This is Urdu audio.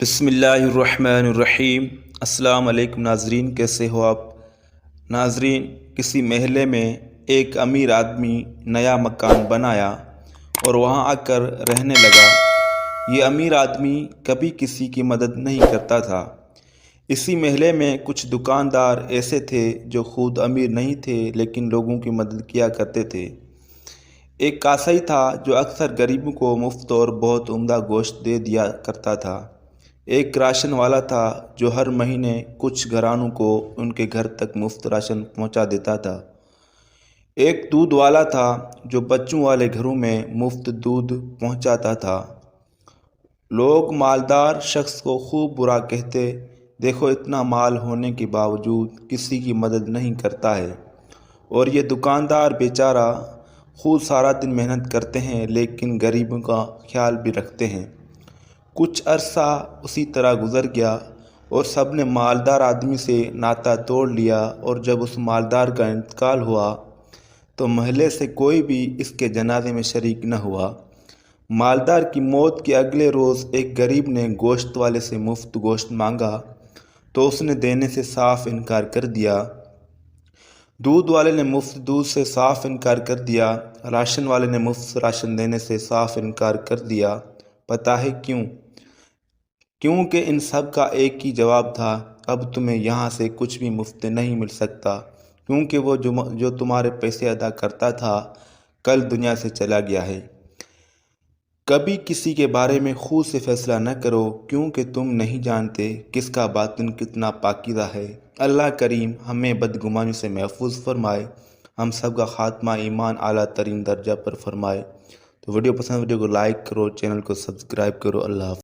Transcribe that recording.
بسم اللہ الرحمن الرحیم۔ السلام علیکم ناظرین، کیسے ہو آپ؟ ناظرین، کسی محلے میں ایک امیر آدمی نیا مکان بنایا اور وہاں آ کر رہنے لگا۔ یہ امیر آدمی کبھی کسی کی مدد نہیں کرتا تھا۔ اسی محلے میں کچھ دکاندار ایسے تھے جو خود امیر نہیں تھے لیکن لوگوں کی مدد کیا کرتے تھے۔ ایک کاسائی تھا جو اکثر غریبوں کو مفت اور بہت عمدہ گوشت دے دیا کرتا تھا۔ ایک راشن والا تھا جو ہر مہینے کچھ گھرانوں کو ان کے گھر تک مفت راشن پہنچا دیتا تھا۔ ایک دودھ والا تھا جو بچوں والے گھروں میں مفت دودھ پہنچاتا تھا۔ لوگ مالدار شخص کو خوب برا کہتے، دیکھو اتنا مال ہونے کے باوجود کسی کی مدد نہیں کرتا ہے، اور یہ دکاندار بیچارہ خود سارا دن محنت کرتے ہیں لیکن غریبوں کا خیال بھی رکھتے ہیں۔ کچھ عرصہ اسی طرح گزر گیا اور سب نے مالدار آدمی سے ناطہ توڑ لیا، اور جب اس مالدار کا انتقال ہوا تو محلے سے کوئی بھی اس کے جنازے میں شریک نہ ہوا۔ مالدار کی موت کے اگلے روز ایک غریب نے گوشت والے سے مفت گوشت مانگا تو اس نے دینے سے صاف انکار کر دیا۔ دودھ والے نے مفت دودھ سے صاف انکار کر دیا۔ راشن والے نے مفت راشن دینے سے صاف انکار کر دیا۔ پتہ ہے کیوں؟ کیونکہ ان سب کا ایک ہی جواب تھا، اب تمہیں یہاں سے کچھ بھی مفت نہیں مل سکتا، کیونکہ وہ جو تمہارے پیسے ادا کرتا تھا کل دنیا سے چلا گیا ہے۔ کبھی کسی کے بارے میں خود سے فیصلہ نہ کرو، کیونکہ تم نہیں جانتے کس کا باطن کتنا پاکیزہ ہے۔ اللہ کریم ہمیں بدگمانیوں سے محفوظ فرمائے، ہم سب کا خاتمہ ایمان اعلیٰ ترین درجہ پر فرمائے۔ تو ویڈیو پسند، ویڈیو کو لائک کرو، چینل کو سبسکرائب کرو۔ اللہ حافظ۔